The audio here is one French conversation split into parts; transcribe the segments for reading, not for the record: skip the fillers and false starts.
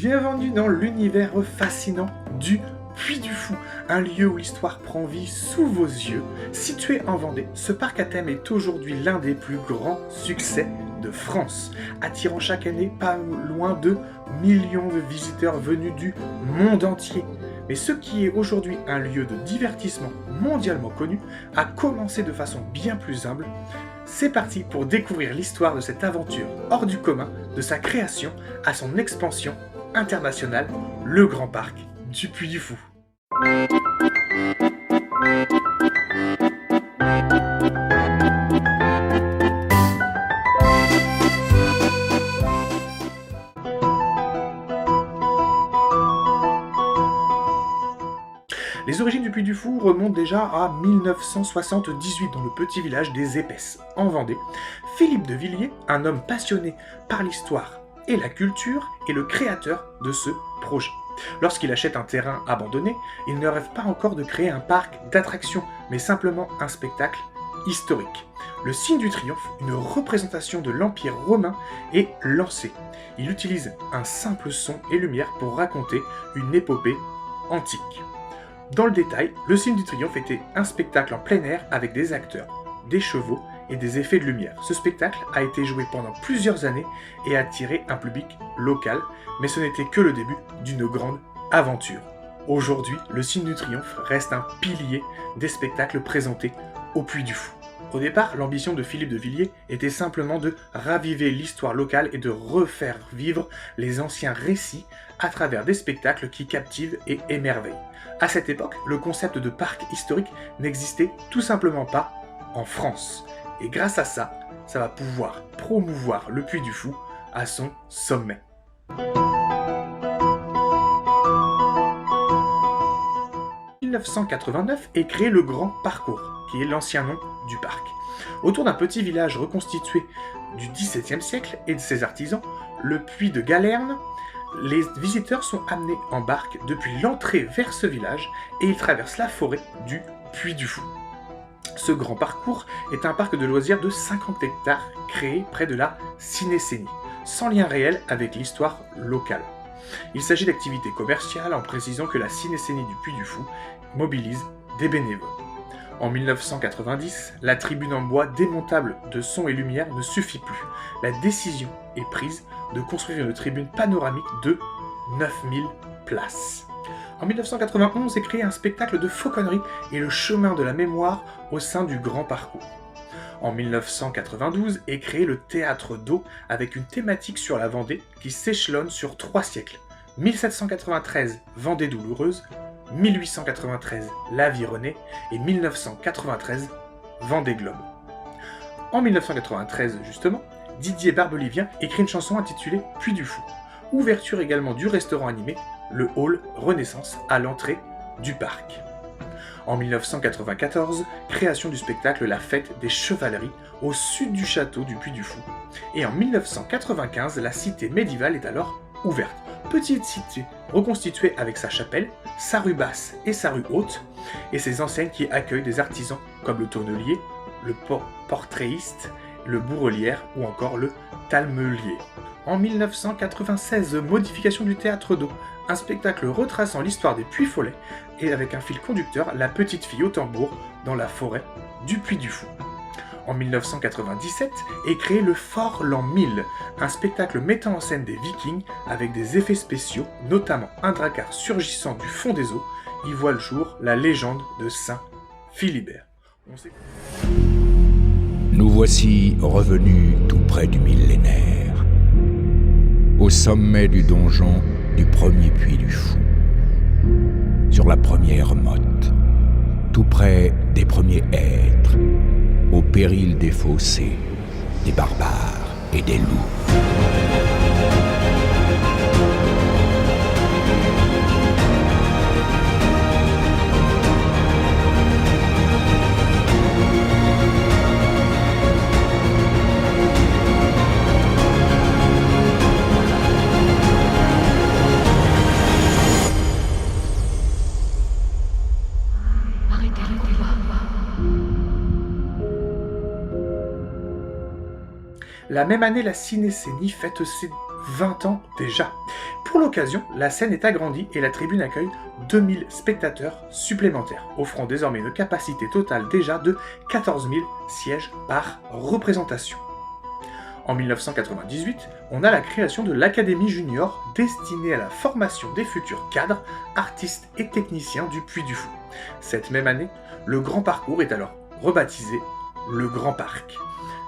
Bienvenue dans l'univers fascinant du Puy du Fou, un lieu où l'histoire prend vie sous vos yeux. Situé en Vendée, ce parc à thème est aujourd'hui l'un des plus grands succès de France, attirant chaque année pas loin de millions de visiteurs venus du monde entier. Mais ce qui est aujourd'hui un lieu de divertissement mondialement connu a commencé de façon bien plus humble. C'est parti pour découvrir l'histoire de cette aventure hors du commun, de sa création à son expansion internationale, le Grand Parc du Puy du Fou. Les origines du Puy du Fou remontent déjà à 1978 dans le petit village des Épaisses, en Vendée. Philippe de Villiers, un homme passionné par l'histoire et la culture, est le créateur de ce projet. Lorsqu'il achète un terrain abandonné, il ne rêve pas encore de créer un parc d'attractions, mais simplement un spectacle historique. Le signe du triomphe, une représentation de l'Empire romain, est lancé. Il utilise un simple son et lumière pour raconter une épopée antique. Dans le détail, le signe du triomphe était un spectacle en plein air avec des acteurs, des chevaux et des effets de lumière. Ce spectacle a été joué pendant plusieurs années et a attiré un public local, mais ce n'était que le début d'une grande aventure. Aujourd'hui, le signe du triomphe reste un pilier des spectacles présentés au Puy du Fou. Au départ, l'ambition de Philippe de Villiers était simplement de raviver l'histoire locale et de refaire vivre les anciens récits à travers des spectacles qui captivent et émerveillent. À cette époque, le concept de parc historique n'existait tout simplement pas en France. Et grâce à ça, ça va pouvoir promouvoir le Puy du Fou à son sommet. En 1989 est créé le Grand Parcours, qui est l'ancien nom du parc. Autour d'un petit village reconstitué du XVIIe siècle et de ses artisans, le Puy de Galerne, les visiteurs sont amenés en barque depuis l'entrée vers ce village et ils traversent la forêt du Puy du Fou. Ce grand parcours est un parc de loisirs de 50 hectares créé près de la Cinécénie, sans lien réel avec l'histoire locale. Il s'agit d'activités commerciales en précisant que la Cinécénie du Puy du Fou mobilise des bénévoles. En 1990, la tribune en bois démontable de son et lumière ne suffit plus. La décision est prise de construire une tribune panoramique de 9000 places. En 1991 est créé un spectacle de fauconnerie et le chemin de la mémoire au sein du Grand Parcours. En 1992 est créé le théâtre d'eau avec une thématique sur la Vendée qui s'échelonne sur 3 siècles. 1793, Vendée douloureuse, 1893, La Vie Renée et 1993, Vendée Globe. En 1993 justement, Didier Barbelivien écrit une chanson intitulée Puy du Fou. Ouverture également du restaurant animé, le Hall Renaissance à l'entrée du parc. En 1994, création du spectacle La Fête des Chevaleries au sud du château du Puy du Fou. Et en 1995, la cité médiévale est alors ouverte. Petite cité reconstituée avec sa chapelle, sa rue basse et sa rue haute, et ses enseignes qui accueillent des artisans comme le tonnelier, le portraitiste, le bourrelière ou encore le talmelier. En 1996, modification du théâtre d'eau, un spectacle retraçant l'histoire des Puy-Follets et avec un fil conducteur, la petite fille au tambour dans la forêt du Puy du Fou. En 1997 est créé le Fort l'an 1000, un spectacle mettant en scène des Vikings avec des effets spéciaux, notamment un drakkar surgissant du fond des eaux. Y voit le jour la légende de Saint Philibert. Nous voici revenus tout près du millénaire, au sommet du donjon du premier Puy du Fou, sur la première motte, tout près des premiers êtres, au péril des fossés, des barbares et des loups. La même année, la Cinécénie fête ses 20 ans déjà. Pour l'occasion, la scène est agrandie et la tribune accueille 2000 spectateurs supplémentaires, offrant désormais une capacité totale déjà de 14 000 sièges par représentation. En 1998, on a la création de l'Académie Junior, destinée à la formation des futurs cadres, artistes et techniciens du Puy du Fou. Cette même année, le Grand Parcours est alors rebaptisé le Grand Parc.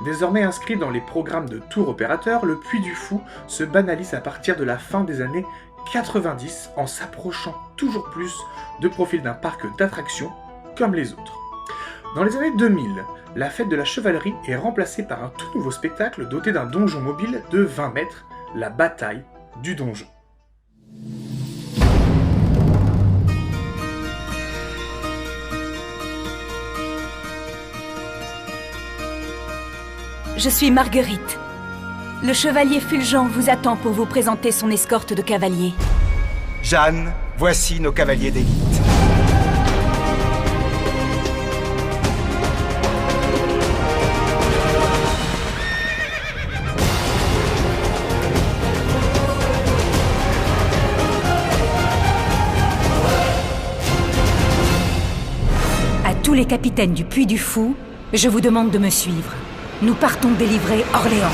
Désormais inscrit dans les programmes de tour opérateur, le Puy du Fou se banalise à partir de la fin des années 90 en s'approchant toujours plus de profil d'un parc d'attractions comme les autres. Dans les années 2000, la fête de la chevalerie est remplacée par un tout nouveau spectacle doté d'un donjon mobile de 20 mètres, la bataille du donjon. Je suis Marguerite. Le chevalier Fulgent vous attend pour vous présenter son escorte de cavaliers. Jeanne, voici nos cavaliers d'élite. À tous les capitaines du Puy du Fou, je vous demande de me suivre. Nous partons délivrer Orléans.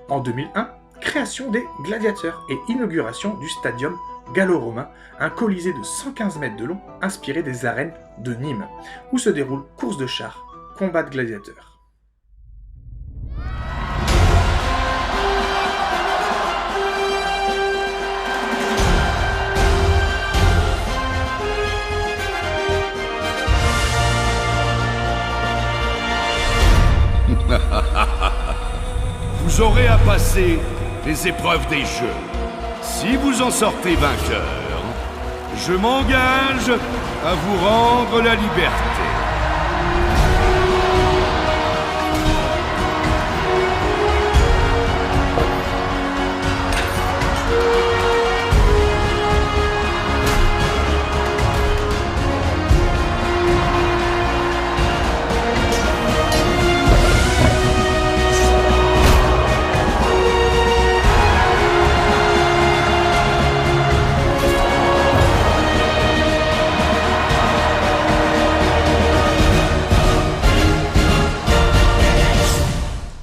En 2001, création des gladiateurs et inauguration du stadium gallo-romain, un colisée de 115 mètres de long inspiré des arènes de Nîmes, où se déroulent courses de chars, combats de gladiateurs. Vous aurez à passer les épreuves des jeux. Si vous en sortez vainqueur, je m'engage à vous rendre la liberté.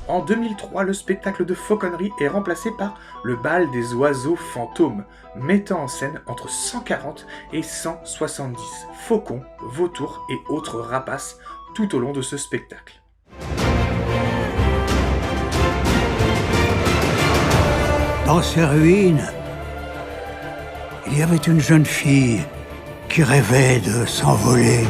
En 2003, le spectacle de fauconnerie est remplacé par le bal des oiseaux fantômes, mettant en scène entre 140 et 170 faucons, vautours et autres rapaces tout au long de ce spectacle. Dans ces ruines, il y avait une jeune fille qui rêvait de s'envoler.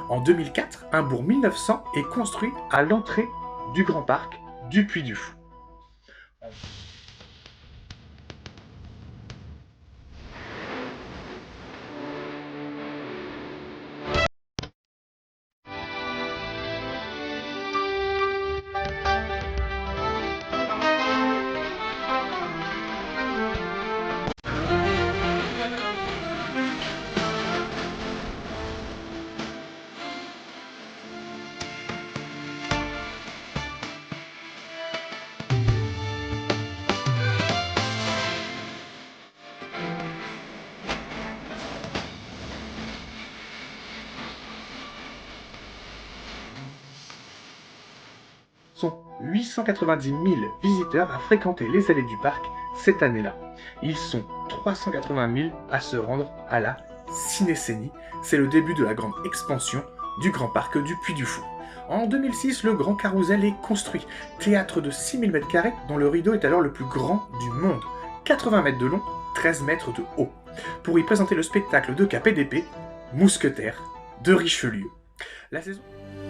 En 2004, un bourg 1900 est construit à l'entrée du Grand Parc du Puy du Fou. Sont 890 000 visiteurs à fréquenter les allées du parc cette année-là. Ils sont 380 000 à se rendre à la Cinécénie. C'est le début de la grande expansion du Grand Parc du Puy du Fou. En 2006, le Grand Carrousel est construit. Théâtre de 6 000 m² dont le rideau est alors le plus grand du monde. 80 mètres de long, 13 mètres de haut. Pour y présenter le spectacle de Cap et d'épée, Mousquetaires de Richelieu. La saison...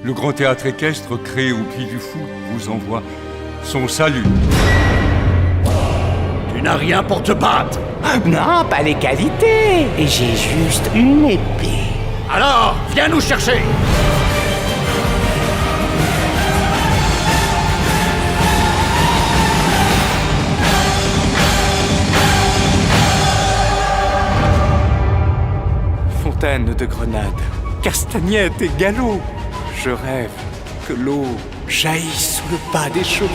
Le grand théâtre équestre créé au Puy du Fou vous envoie son salut. Tu n'as rien pour te battre. Non, pas les qualités. J'ai juste une épée. Alors, viens nous chercher. Fontaine de grenade, castagnettes et galops. Je rêve que l'eau jaillisse sous le pas des chevaux.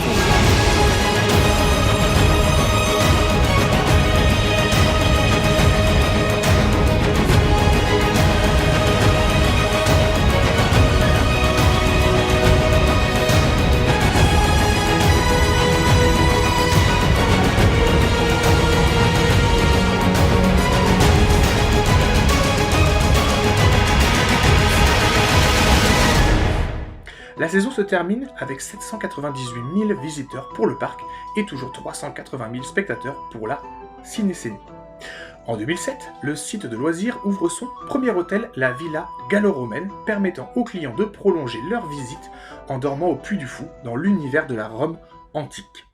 La saison se termine avec 798 000 visiteurs pour le parc et toujours 380 000 spectateurs pour la Cinécénie. En 2007, le site de loisirs ouvre son premier hôtel, la Villa Gallo-Romaine, permettant aux clients de prolonger leur visite en dormant au Puy du Fou dans l'univers de la Rome antique.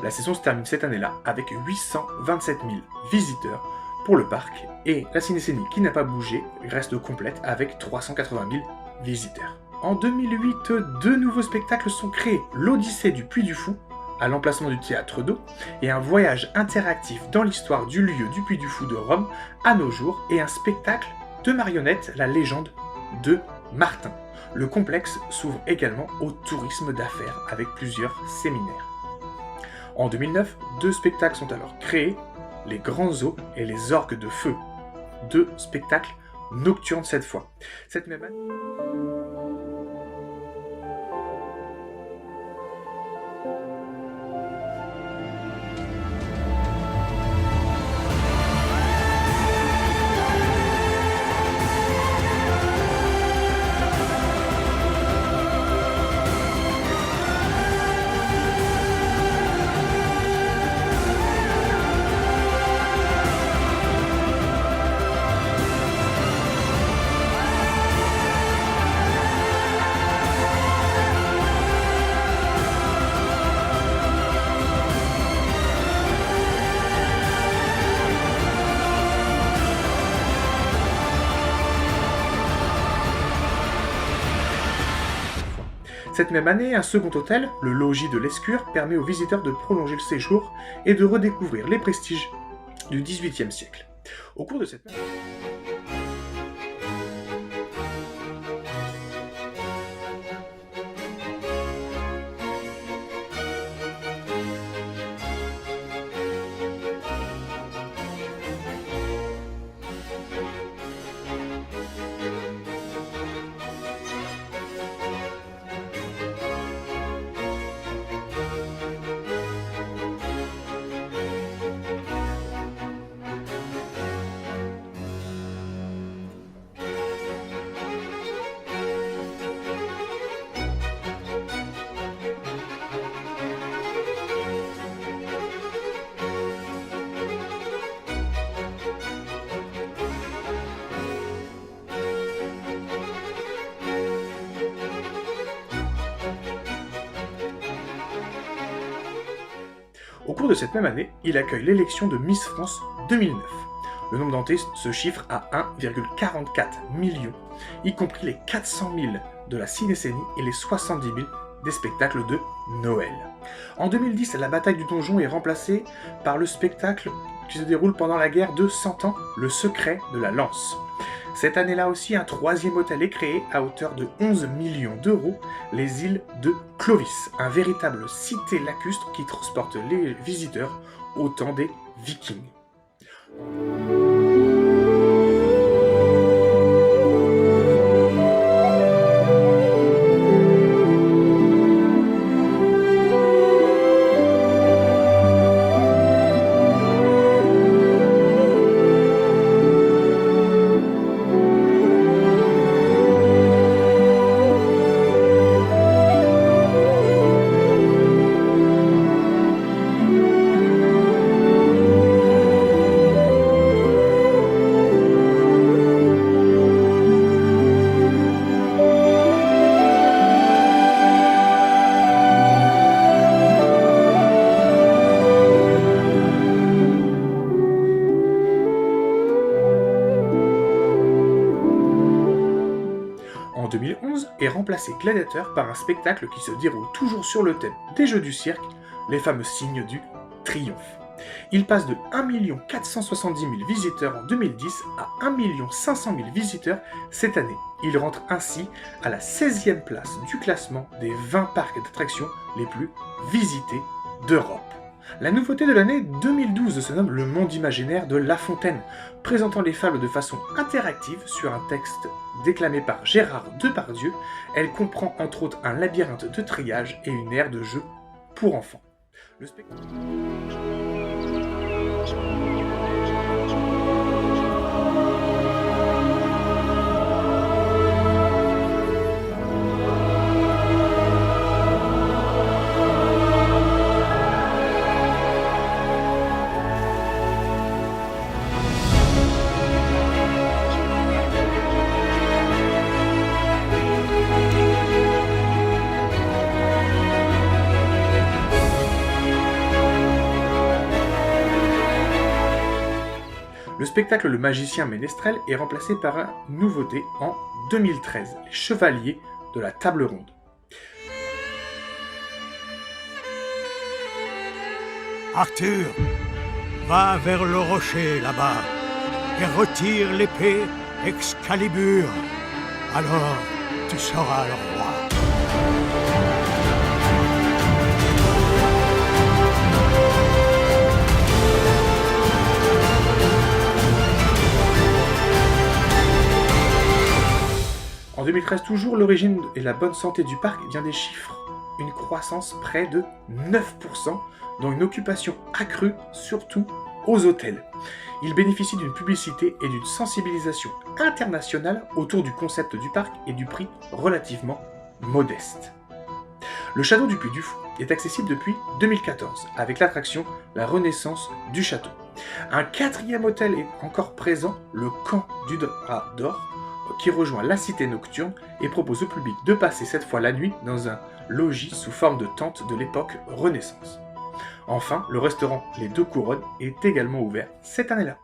La saison se termine cette année-là avec 827 000 visiteurs pour le parc et la Cinécénie qui n'a pas bougé reste complète avec 380 000 visiteurs. En 2008, deux nouveaux spectacles sont créés, l'Odyssée du Puy du Fou à l'emplacement du Théâtre d'eau et un voyage interactif dans l'histoire du lieu du Puy du Fou de Rome à nos jours et un spectacle de marionnettes, la légende de Martin. Le complexe s'ouvre également au tourisme d'affaires avec plusieurs séminaires. En 2009, deux spectacles sont alors créés, les Grands Os et les Orgues de Feu. Deux spectacles nocturnes cette fois. Cette même année... Cette même année, un second hôtel, le Logis de l'Escure, permet aux visiteurs de prolonger le séjour et de redécouvrir les prestiges du XVIIIe siècle. Au cours de cette même... Au cours de cette même année, il accueille l'élection de Miss France 2009. Le nombre d'entrées se chiffre à 1,44 million, y compris les 400 000 de la Cinécénie et les 70 000 des spectacles de Noël. En 2010, la bataille du donjon est remplacée par le spectacle qui se déroule pendant la guerre de 100 ans, Le Secret de la Lance. Cette année-là aussi, un troisième hôtel est créé à hauteur de 11 millions d'euros, les îles de Clovis, un véritable cité lacustre qui transporte les visiteurs au temps des Vikings. en 2011 est remplacé Gladiator par un spectacle qui se déroule toujours sur le thème des jeux du cirque, les fameux signes du triomphe. Il passe de 1 470 000 visiteurs en 2010 à 1 500 000 visiteurs cette année. Il rentre ainsi à la 16e place du classement des 20 parcs d'attractions les plus visités d'Europe. La nouveauté de l'année 2012 se nomme Le Monde imaginaire de La Fontaine, présentant les fables de façon interactive sur un texte déclamé par Gérard Depardieu. Elle comprend entre autres un labyrinthe de triage et une aire de jeu pour enfants. Le spectacle... Le spectacle Le Magicien Ménestrel est remplacé par une nouveauté en 2013, Les Chevaliers de la Table Ronde. Arthur, va vers le rocher là-bas et retire l'épée Excalibur. Alors, tu seras le roi. En 2013 toujours, l'origine et la bonne santé du parc vient des chiffres. Une croissance près de 9%, dont une occupation accrue, surtout aux hôtels. Il bénéficie d'une publicité et d'une sensibilisation internationale autour du concept du parc et du prix relativement modeste. Le château du Puy du Fou est accessible depuis 2014, avec l'attraction La Renaissance du Château. Un 4e hôtel est encore présent, le Camp du Drap d'Or, qui rejoint la cité nocturne et propose au public de passer cette fois la nuit dans un logis sous forme de tente de l'époque Renaissance. Enfin, le restaurant Les Deux Couronnes est également ouvert cette année-là.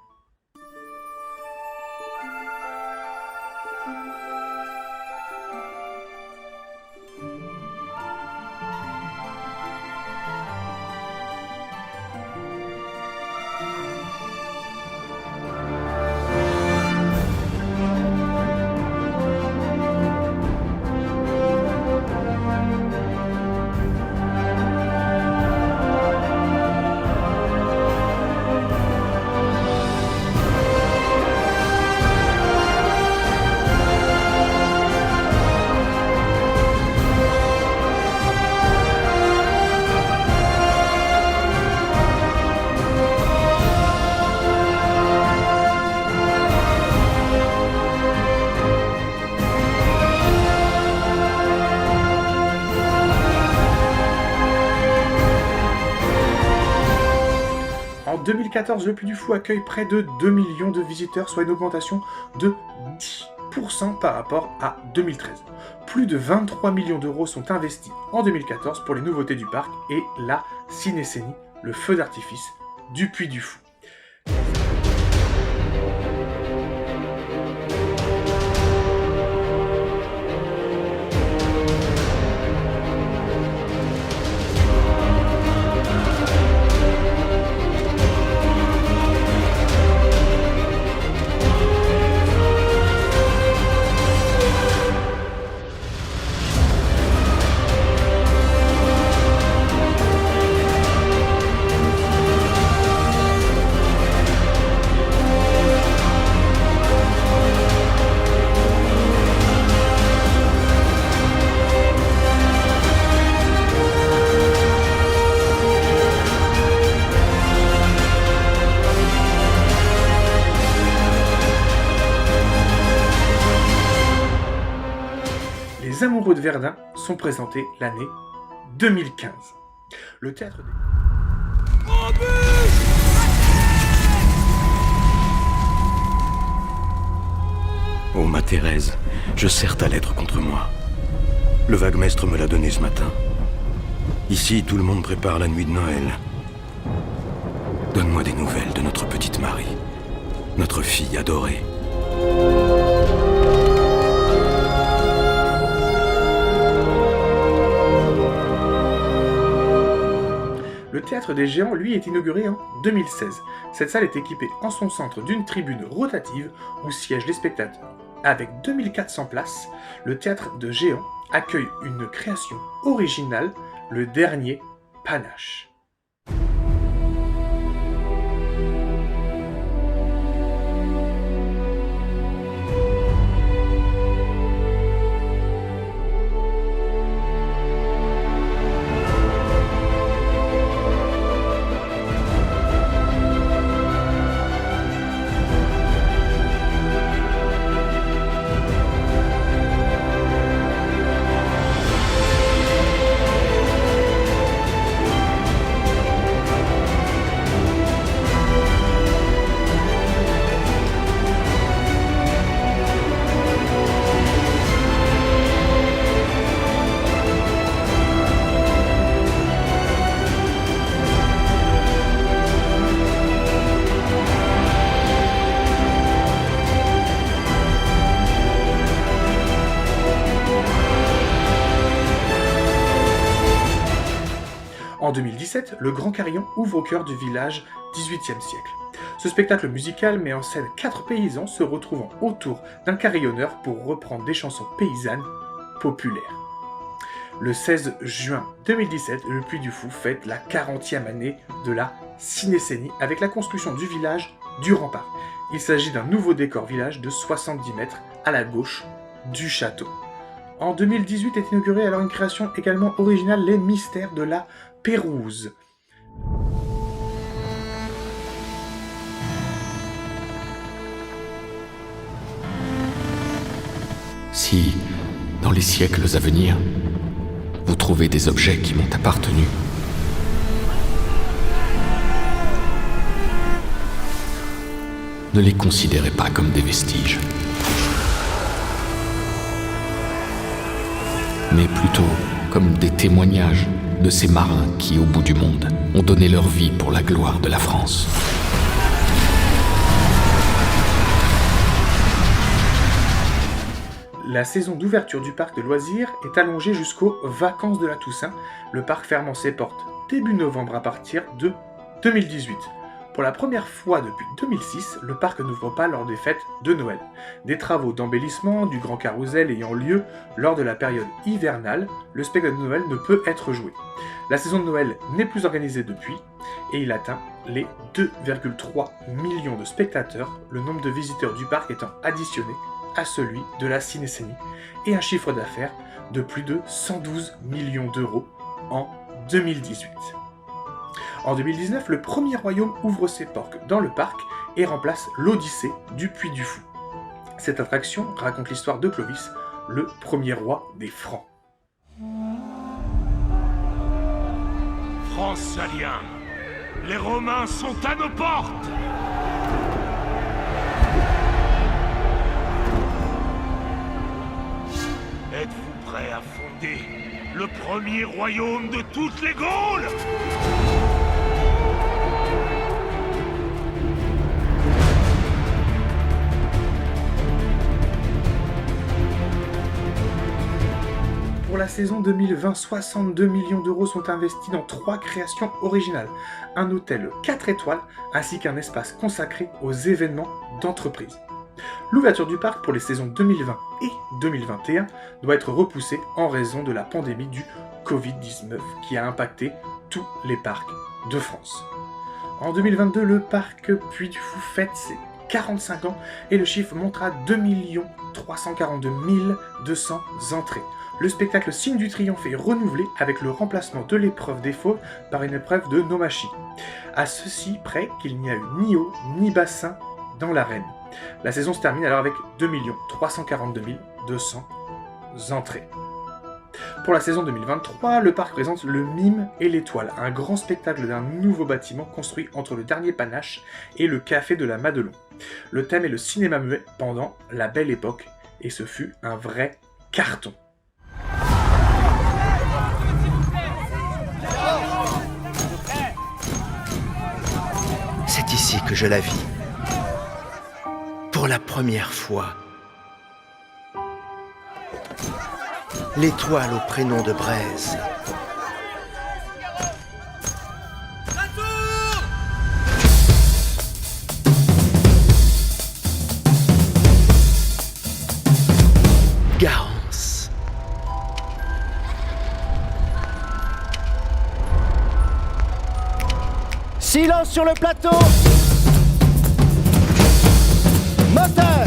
En 2014, le Puy du Fou accueille près de 2 millions de visiteurs, soit une augmentation de 10% par rapport à 2013. Plus de 23 millions d'euros sont investis en 2014 pour les nouveautés du parc et la cinécénie, le feu d'artifice du Puy du Fou. Les Amoureux de Verdun sont présentés l'année 2015. Le théâtre des... Oh ma Thérèse, je serre ta lettre contre moi. Le vaguemestre me l'a donnée ce matin. Ici, tout le monde prépare la nuit de Noël. Donne-moi des nouvelles de notre petite Marie, notre fille adorée. Théâtre des Géants, lui, est inauguré en 2016. Cette salle est équipée en son centre d'une tribune rotative où siègent les spectateurs. Avec 2400 places, le Théâtre de Géants accueille une création originale, le dernier Panache. En 2017, le Grand Carillon ouvre au cœur du village XVIIIe siècle. Ce spectacle musical met en scène 4 paysans se retrouvant autour d'un carillonneur pour reprendre des chansons paysannes populaires. Le 16 juin 2017, le Puy du Fou fête la 40e année de la Cinécénie avec la construction du village du Rempart. Il s'agit d'un nouveau décor village de 70 mètres à la gauche du château. En 2018 est inaugurée alors une création également originale, les Mystères de la Pérouse. Si, dans les siècles à venir, vous trouvez des objets qui m'ont appartenu, ne les considérez pas comme des vestiges, mais plutôt comme des témoignages de ces marins qui, au bout du monde, ont donné leur vie pour la gloire de la France. La saison d'ouverture du parc de loisirs est allongée jusqu'aux vacances de la Toussaint, le parc fermant ses portes début novembre à partir de 2018. Pour la première fois depuis 2006, le parc n'ouvre pas lors des fêtes de Noël. Des travaux d'embellissement du Grand Carrousel ayant lieu lors de la période hivernale, le spectacle de Noël ne peut être joué. La saison de Noël n'est plus organisée depuis, et il atteint les 2,3 millions de spectateurs, le nombre de visiteurs du parc étant additionné à celui de la Cinécénie, et un chiffre d'affaires de plus de 112 millions d'euros en 2018. En 2019, le premier royaume ouvre ses portes dans le parc et remplace l'Odyssée du Puy du Fou. Cette attraction raconte l'histoire de Clovis, le premier roi des Francs. Franciliens, les Romains sont à nos portes! Êtes-vous prêts à fonder le premier royaume de toutes les Gaules? Pour la saison 2020, 62 millions d'euros sont investis dans 3 créations originales. Un hôtel 4 étoiles ainsi qu'un espace consacré aux événements d'entreprise. L'ouverture du parc pour les saisons 2020 et 2021 doit être repoussée en raison de la pandémie du Covid-19 qui a impacté tous les parcs de France. En 2022, le parc Puy du Fou fête ses 45 ans et le chiffre montera 2 342 200 entrées. Le spectacle Signe du Triomphe est renouvelé avec le remplacement de l'épreuve des fauves par une épreuve de nomachie. À ceci près qu'il n'y a eu ni eau ni bassin dans l'arène. La saison se termine alors avec 2 342 200 entrées. Pour la saison 2023, le parc présente le Mime et l'Étoile, un grand spectacle d'un nouveau bâtiment construit entre le dernier Panache et le Café de la Madelon. Le thème est le cinéma muet pendant la Belle Époque, et ce fut un vrai carton. C'est ici que je la vis. Pour la première fois. L'étoile au prénom de Braise. Garance. Silence sur le plateau. Moteur.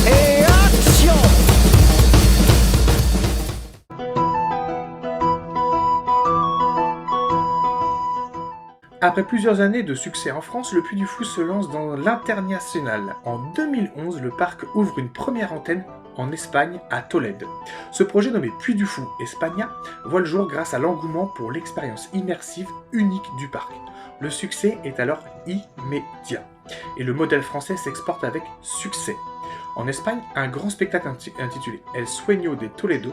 Et action. Après plusieurs années de succès en France, le Puy du Fou se lance dans l'international. En 2011, le parc ouvre une première antenne en Espagne, à Tolède. Ce projet nommé Puy du Fou España voit le jour grâce à l'engouement pour l'expérience immersive unique du parc. Le succès est alors immédiat, et le modèle français s'exporte avec succès. En Espagne, un grand spectacle intitulé El Sueño de Toledo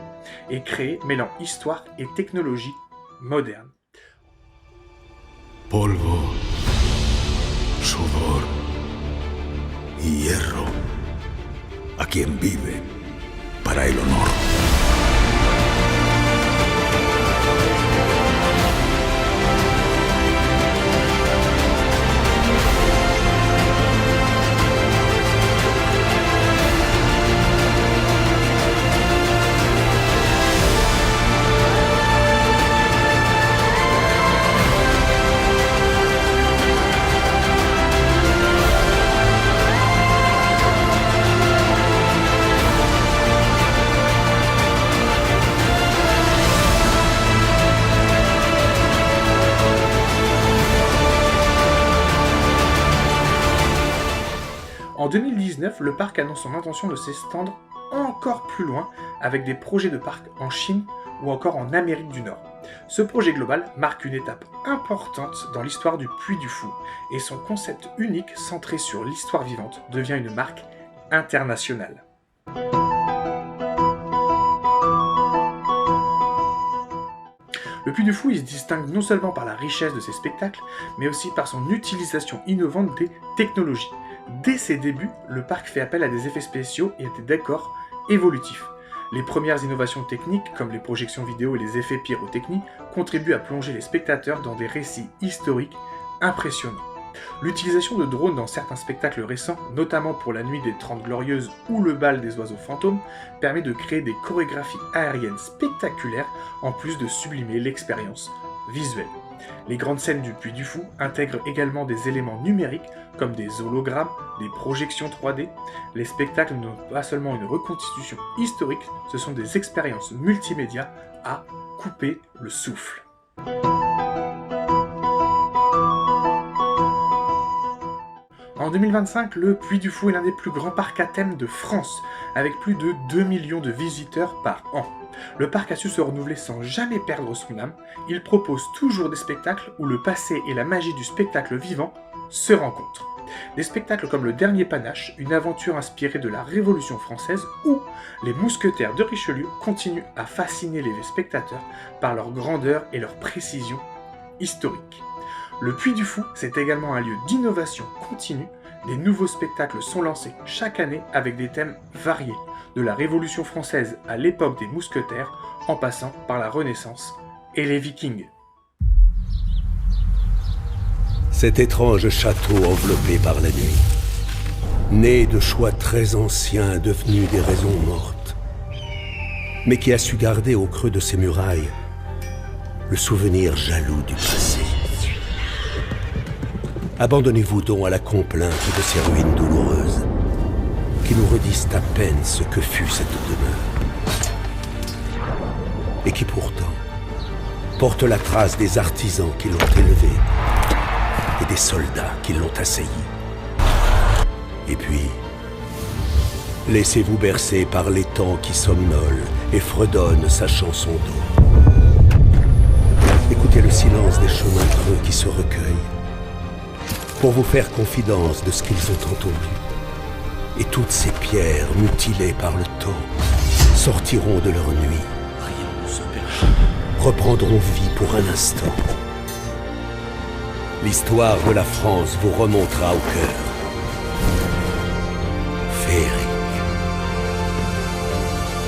est créé, mêlant histoire et technologie moderne. Polvo, sudor y hierro a quien vive para el honor. En 2019, le parc annonce son intention de s'étendre encore plus loin avec des projets de parc en Chine ou encore en Amérique du Nord. Ce projet global marque une étape importante dans l'histoire du Puy du Fou et son concept unique centré sur l'histoire vivante devient une marque internationale. Le Puy du Fou, il se distingue non seulement par la richesse de ses spectacles, mais aussi par son utilisation innovante des technologies. Dès ses débuts, le parc fait appel à des effets spéciaux et à des décors évolutifs. Les premières innovations techniques, comme les projections vidéo et les effets pyrotechniques, contribuent à plonger les spectateurs dans des récits historiques impressionnants. L'utilisation de drones dans certains spectacles récents, notamment pour la Nuit des 30 Glorieuses ou le Bal des Oiseaux Fantômes, permet de créer des chorégraphies aériennes spectaculaires, en plus de sublimer l'expérience visuelle. Les grandes scènes du Puy du Fou intègrent également des éléments numériques comme des hologrammes, des projections 3D. Les spectacles n'ont pas seulement une reconstitution historique, ce sont des expériences multimédia à couper le souffle. En 2025, le Puy du Fou est l'un des plus grands parcs à thème de France, avec plus de 2 millions de visiteurs par an. Le parc a su se renouveler sans jamais perdre son âme. Il propose toujours des spectacles où le passé et la magie du spectacle vivant se rencontrent. Des spectacles comme Le Dernier Panache, une aventure inspirée de la Révolution française, ou Les Mousquetaires de Richelieu continuent à fasciner les spectateurs par leur grandeur et leur précision historique. Le Puy du Fou, c'est également un lieu d'innovation continue. Des nouveaux spectacles sont lancés chaque année avec des thèmes variés, de la Révolution française à l'époque des mousquetaires, en passant par la Renaissance et les Vikings. Cet étrange château enveloppé par la nuit, né de choix très anciens devenus des raisons mortes, mais qui a su garder au creux de ses murailles le souvenir jaloux du passé. Abandonnez-vous donc à la complainte de ces ruines douloureuses, qui nous redisent à peine ce que fut cette demeure, et qui pourtant porte la trace des artisans qui l'ont élevée et des soldats qui l'ont assailli. Et puis, laissez-vous bercer par l'étang qui somnole et fredonne sa chanson d'eau. Écoutez le silence des chemins creux qui se recueillent pour vous faire confidence de ce qu'ils ont entendu. Et toutes ces pierres mutilées par le temps sortiront de leur nuit, reprendront vie pour un instant. L'histoire de la France vous remontera au cœur. Féerique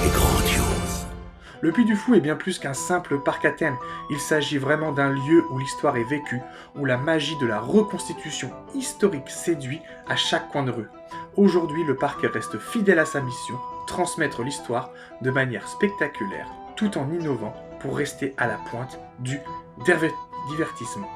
et grandiose. Le Puy du Fou est bien plus qu'un simple parc à thème. Il s'agit vraiment d'un lieu où l'histoire est vécue, où la magie de la reconstitution historique séduit à chaque coin de rue. Aujourd'hui, le parc reste fidèle à sa mission, transmettre l'histoire de manière spectaculaire, tout en innovant pour rester à la pointe du divertissement.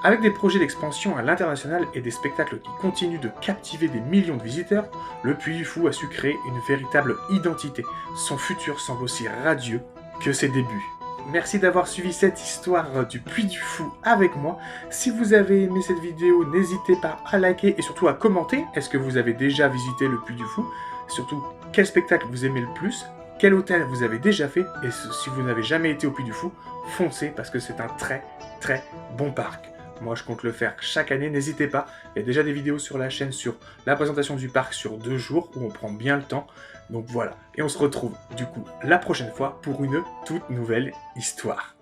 Avec des projets d'expansion à l'international et des spectacles qui continuent de captiver des millions de visiteurs, le Puy du Fou a su créer une véritable identité. Son futur semble aussi radieux que ses débuts. Merci d'avoir suivi cette histoire du Puy du Fou avec moi. Si vous avez aimé cette vidéo, n'hésitez pas à liker et surtout à commenter. Est-ce que vous avez déjà visité le Puy du Fou? Surtout, quel spectacle vous aimez le plus? Quel hôtel vous avez déjà fait? Et si vous n'avez jamais été au Puy du Fou, foncez parce que c'est un très très bon parc. Moi, je compte le faire chaque année, n'hésitez pas. Il y a déjà des vidéos sur la chaîne sur la présentation du parc sur 2 jours, où on prend bien le temps. Donc voilà, et on se retrouve du coup la prochaine fois pour une toute nouvelle histoire.